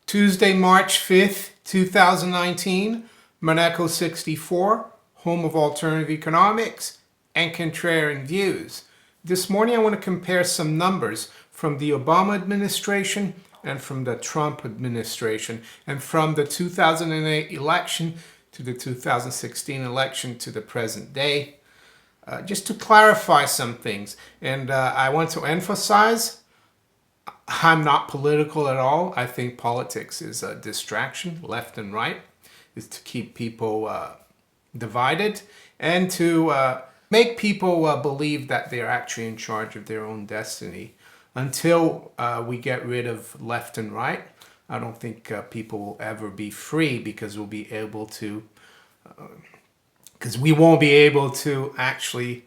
Tuesday, March 5th, 2019, Maneco 64, home of alternative economics and contrarian views. This morning I want to compare some numbers from the Obama administration and from the Trump administration, and from the 2008 election to the 2016 election to the present day, just to clarify some things. And I want to emphasize, I'm not political at all. I think politics is a distraction, left and right, is to keep people divided and to make people believe that they're actually in charge of their own destiny. Until we get rid of left and right, I don't think people will ever be free, because we'll be able to, because we won't be able to actually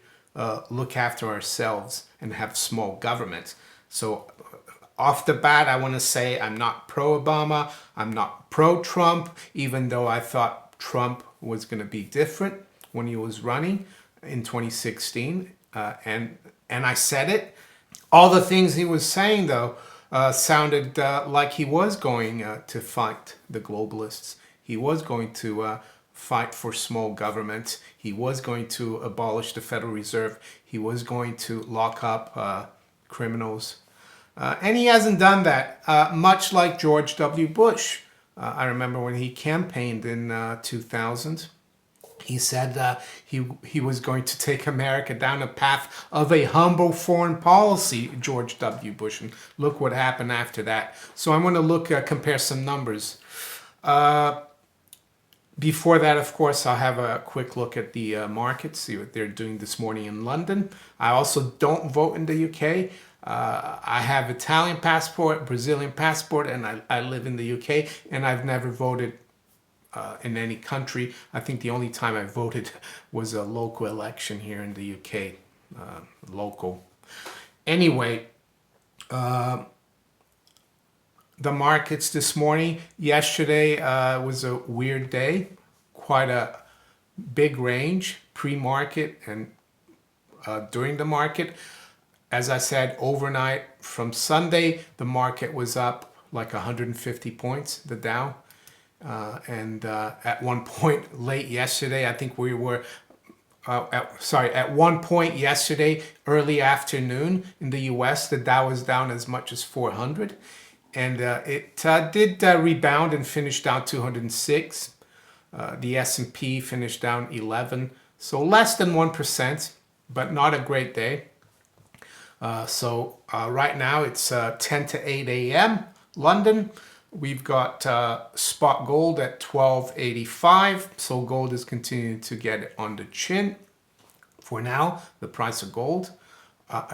look after ourselves and have small government. So off the bat, I want to say I'm not pro-Obama, I'm not pro-Trump, even though I thought Trump was going to be different when he was running in 2016, and I said it. All the things he was saying, though, sounded like he was going to fight the globalists. He was going to fight for small government. He was going to abolish the Federal Reserve. He was going to lock up criminals. And he hasn't done that, much like George W. Bush. I remember when he campaigned in 2000, he said he was going to take America down a path of a humble foreign policy, George W. Bush. And look what happened after that. So I'm going to compare some numbers. Before that, of course, I'll have a quick look at the markets, see what they're doing this morning in London. I also don't vote in the UK. I have Italian passport, Brazilian passport, and I live in the UK, and I've never voted in any country. I think the only time I voted was a local election here in the UK, local. Anyway, the markets this morning, yesterday was a weird day, quite a big range, pre-market and during the market. As I said, overnight from Sunday, the market was up like 150 points, the Dow. And at one point late yesterday, I think we were, at one point yesterday, early afternoon in the US, the Dow was down as much as 400. And it did rebound and finish down 206. The S&P finished down 11. So less than 1%, but not a great day. So right now it's 10 to 8 a.m. London. We've got spot gold at 12.85. So gold is continuing to get it on the chin. For now, the price of gold,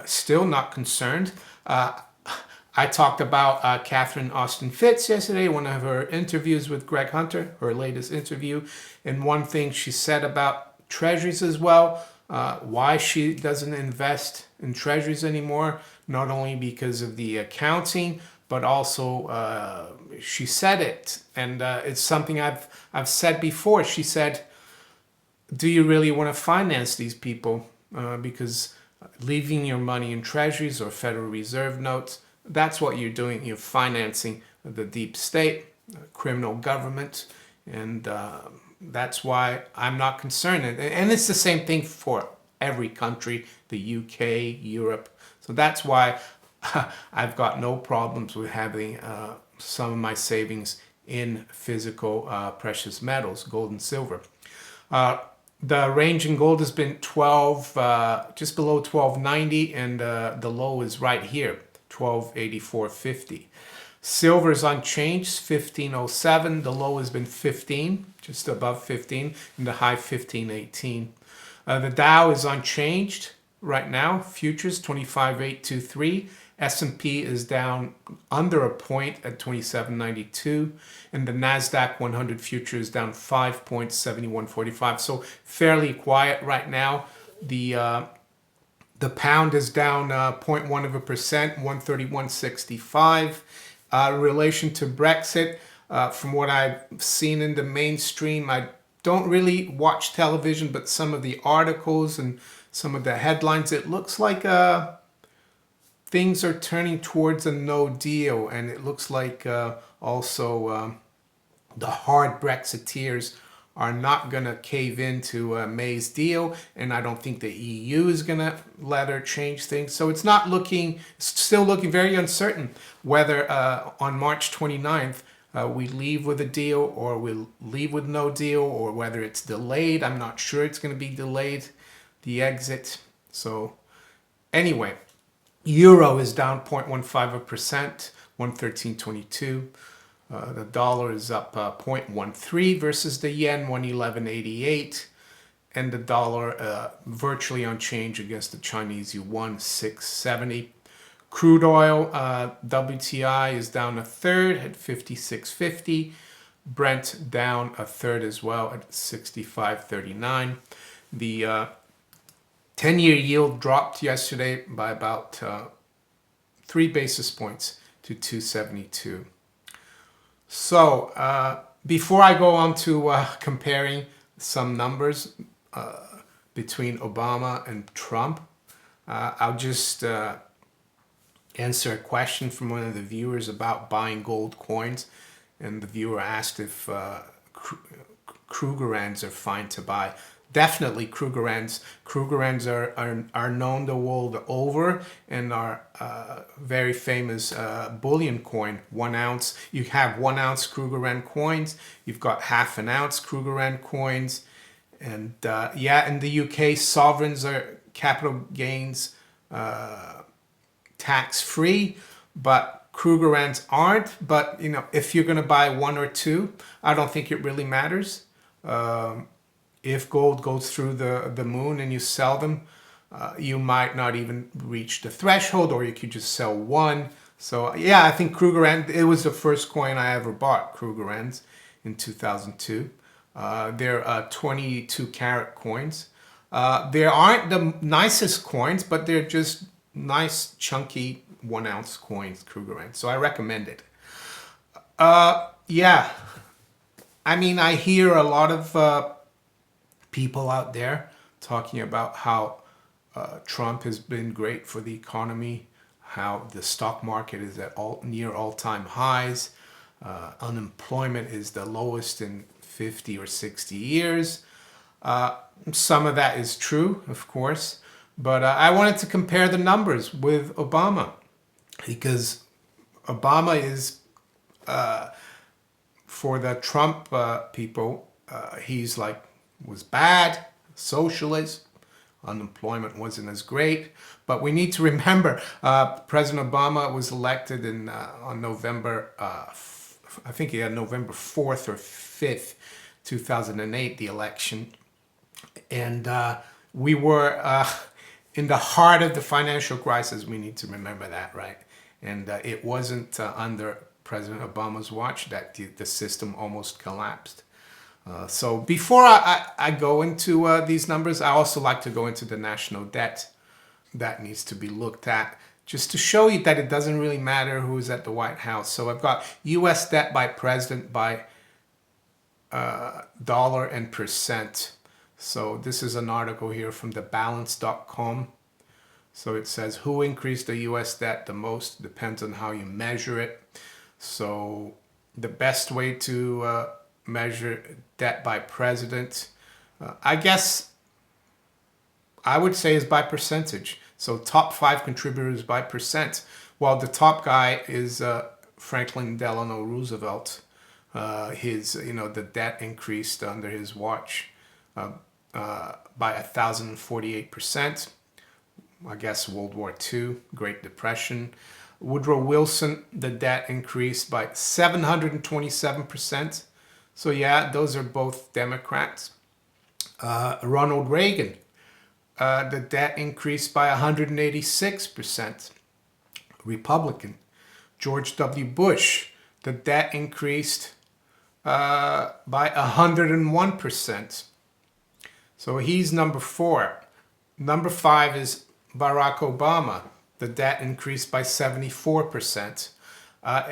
still not concerned. I talked about Catherine Austin Fitts yesterday, one of her interviews with Greg Hunter, her latest interview. And one thing she said about treasuries as well, why she doesn't invest in treasuries anymore, not only because of the accounting, but also she said it, and it's something I've said before. She said, do you really want to finance these people? Because leaving your money in treasuries or Federal Reserve notes, that's what you're doing. You're financing the deep state, criminal government, and that's why I'm not concerned. And it's the same thing for every country, the UK, Europe. So that's why I've got no problems with having some of my savings in physical precious metals, gold and silver. The range in gold has been 12, just below 1290, and the low is right here, 1284.50. Silver is unchanged, 1507. The low has been 15, just above 15, and the high 1518. The Dow is unchanged right now. Futures 25,823. S&P is down under a point at 2792, and the NASDAQ 100 futures is down 5.7145. So fairly quiet right now. The pound is down 0.1%, 131.65. In relation to Brexit, from what I've seen in the mainstream, I don't really watch television, but some of the articles and some of the headlines, it looks like things are turning towards a no deal, and it looks like also the hard Brexiteers are not going to cave into May's deal, and I don't think the EU is going to let her change things. So it's still looking very uncertain whether on March 29th we leave with a deal or we'll leave with no deal, or whether it's delayed. I'm not sure it's going to be delayed, the exit. So anyway, Euro is down 0.15%, 113.22. The dollar is up 0.13 versus the yen, 111.88. And the dollar virtually unchanged against the Chinese yuan, 670. Crude oil, WTI is down a third at 56.50. Brent down a third as well at 65.39. The 10-year yield dropped yesterday by about 3 basis points to 272. So before I go on to comparing some numbers between Obama and Trump, I'll just answer a question from one of the viewers about buying gold coins. And the viewer asked if Krugerrands are fine to buy. Definitely Krugerrands. Krugerrands are known the world over and are very famous bullion coin. 1 ounce. You have 1 ounce Krugerrand coins. You've got half an ounce Krugerrand coins. And yeah, in the UK, sovereigns are capital gains tax free, but Krugerrands aren't. But you know, if you're going to buy 1 or 2, I don't think it really matters. If gold goes through the moon and you sell them, you might not even reach the threshold, or you could just sell 1. So yeah, I think Krugerrand, it was the first coin I ever bought, Krugerrands, in 2002. They're 22 karat coins. They aren't the nicest coins, but they're just nice, chunky 1 ounce coins, Krugerrands. So I recommend it. Yeah, I mean, I hear a lot of people out there talking about how Trump has been great for the economy, how the stock market is at near all-time highs, unemployment is the lowest in 50 or 60 years. Some of that is true, of course, but I wanted to compare the numbers with Obama, because Obama is, for the Trump people, he's like, was bad, socialist, unemployment wasn't as great. But we need to remember, President Obama was elected on November, I think he had November 4th or 5th, 2008, the election. And we were in the heart of the financial crisis. We need to remember that, right? And it wasn't under President Obama's watch that the system almost collapsed. So before I go into these numbers, I also like to go into the national debt. That needs to be looked at, just to show you that it doesn't really matter who's at the White House. So I've got U.S. debt by president by dollar and percent. So this is an article here from thebalance.com. So it says, who increased the U.S. debt the most? Depends on how you measure it. So the best way to measure debt by president, I guess I would say, is by percentage. So top 5 contributors by percent. While the top guy is Franklin Delano Roosevelt. The debt increased under his watch by 1,048%. I guess World War II, Great Depression. Woodrow Wilson, the debt increased by 727%. So yeah, those are both Democrats. Ronald Reagan, the debt increased by 186%. Republican. George W. Bush, the debt increased by 101%. So he's number 4. Number 5 is Barack Obama. The debt increased by 74%.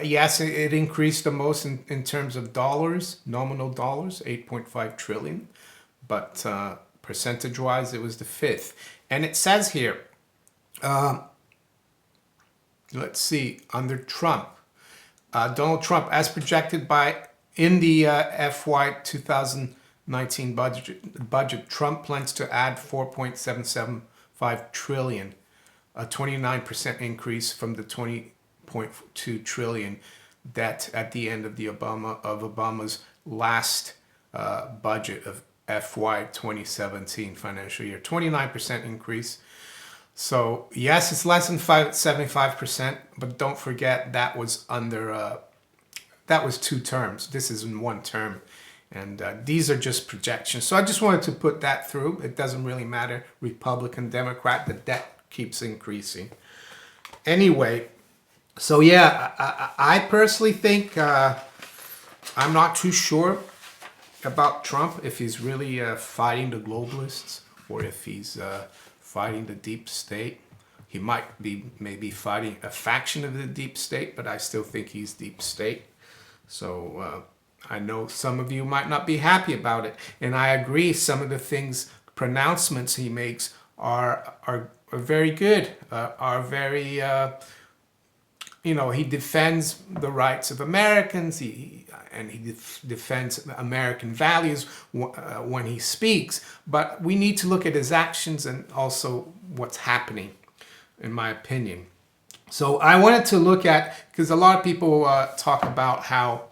Yes, it increased the most in terms of dollars, nominal dollars, 8.5 trillion. But percentage-wise, it was the 5th. And it says here, let's see, under Trump. Donald Trump, as projected in the FY 2019 budget, Trump plans to add 4.775 trillion, a 29% increase from the 20.2 trillion debt at the end of Obama's last budget of FY 2017 financial year. 29% increase. So yes, it's less than 75%, but don't forget that was that was 2 terms. This is in 1 term, and these are just projections. So I just wanted to put that through. It doesn't really matter, Republican, Democrat. The debt keeps increasing. Anyway, so yeah, I personally think I'm not too sure about Trump, if he's really fighting the globalists or if he's fighting the deep state. He might be maybe fighting a faction of the deep state, but I still think he's deep state. So I know some of you might not be happy about it, and I agree. Some of the pronouncements he makes are very good, are very he defends the rights of Americans. He defends American values when he speaks. But we need to look at his actions and also what's happening, in my opinion. So I wanted to look at, because a lot of people talk about how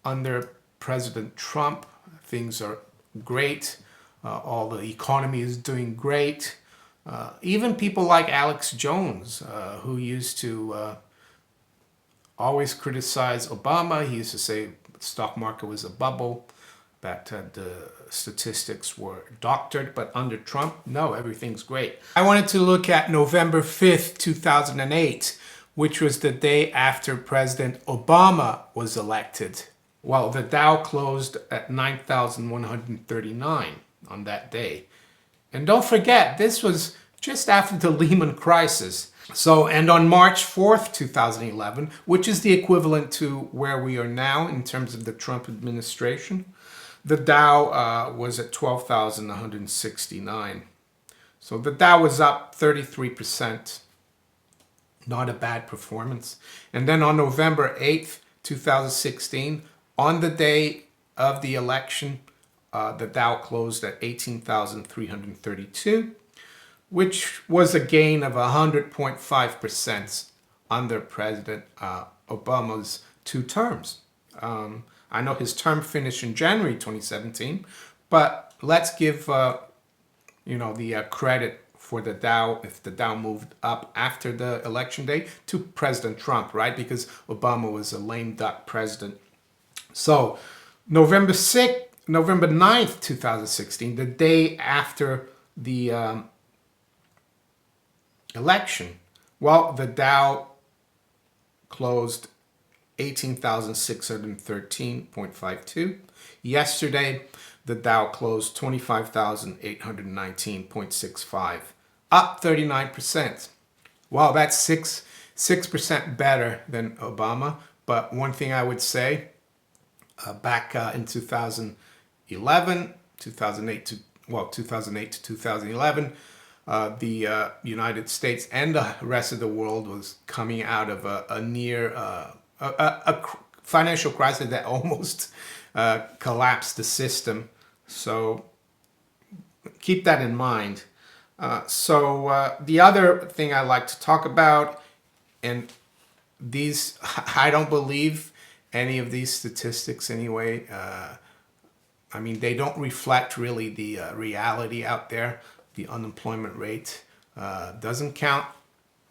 under President Trump things are great, all the economy is doing great. Even people like Alex Jones, who used to always criticize Obama. He used to say the stock market was a bubble, that the statistics were doctored, but under Trump, no, everything's great. I wanted to look at November 5th, 2008, which was the day after President Obama was elected. Well, the Dow closed at 9,139 on that day. And don't forget, this was just after the Lehman crisis. So, and on March 4th, 2011, which is the equivalent to where we are now in terms of the Trump administration, the Dow was at 12,169. So the Dow was up 33%. Not a bad performance. And then on November 8th, 2016, on the day of the election, the Dow closed at 18,332, which was a gain of 100.5% under President Obama's 2 terms. I know his term finished in January 2017, but let's give the credit for the Dow, if the Dow moved up after the election day, to President Trump, right? Because Obama was a lame duck president. So November 9th, 2016, the day after the election, well, the Dow closed 18,613.52. Yesterday, the Dow closed 25,819.65, up 39%. Wow, that's 6% better than Obama. But one thing I would say, back in 2008 to 2011, the United States and the rest of the world was coming out of a financial crisis that almost collapsed the system. So keep that in mind. So the other thing I like to talk about, and these, I don't believe any of these statistics anyway. I mean, they don't reflect really the reality out there. The unemployment rate doesn't count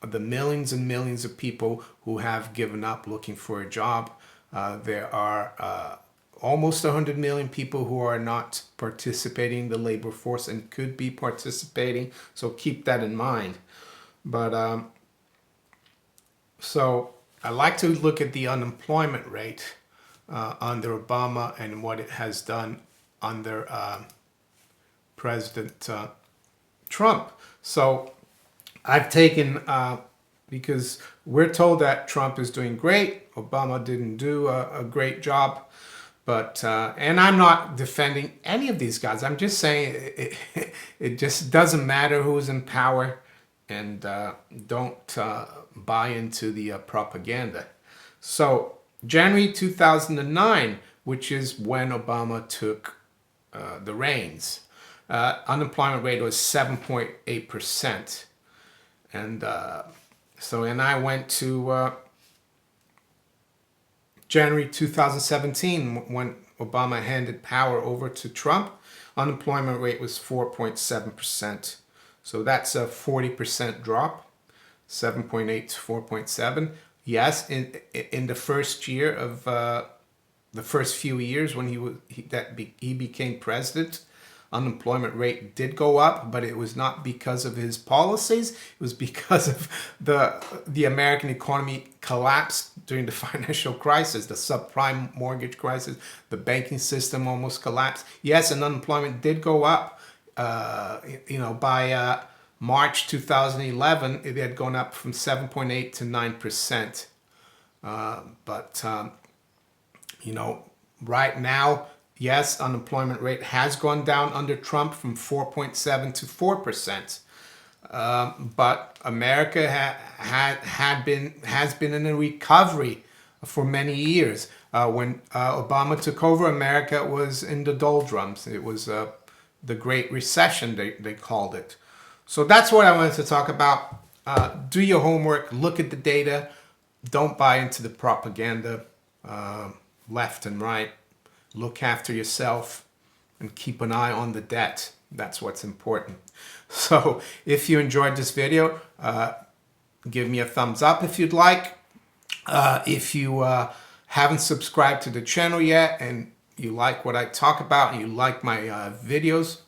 the millions and millions of people who have given up looking for a job. There are almost 100 million people who are not participating in the labor force and could be participating. So keep that in mind. But so I like to look at the unemployment rate under Obama and what it has done under President Trump. So I've taken, because we're told that Trump is doing great, Obama didn't do a great job, but, and I'm not defending any of these guys. I'm just saying it just doesn't matter who's in power and don't buy into the propaganda. So January 2009, which is when Obama took the reins, unemployment rate was 7.8%. And and I went to January 2017, when Obama handed power over to Trump. Unemployment rate was 4.7%. So that's a 40% drop, 7.8 to 4.7. Yes, in the first year of the first few years when he became president, unemployment rate did go up, but it was not because of his policies. It was because of the American economy collapsed during the financial crisis, the subprime mortgage crisis. The banking system almost collapsed. Yes, and unemployment did go up. By March 2011, it had gone up from 7.8 to 9%. Right now, yes, unemployment rate has gone down under Trump from 4.7 to 4%. But America has been in a recovery for many years. When Obama took over, America was in the doldrums. It was the Great Recession, they called it. So that's what I wanted to talk about. Do your homework, look at the data, don't buy into the propaganda left and right. Look after yourself and keep an eye on the debt. That's what's important. So if you enjoyed this video, give me a thumbs up if you'd like. If you haven't subscribed to the channel yet and you like what I talk about and you like my videos,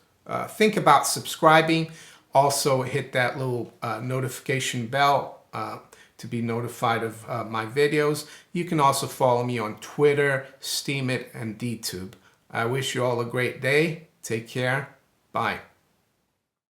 think about subscribing. Also hit that little notification bell to be notified of my videos. You can also follow me on Twitter, Steemit, and DTube. I wish you all a great day. Take care. Bye.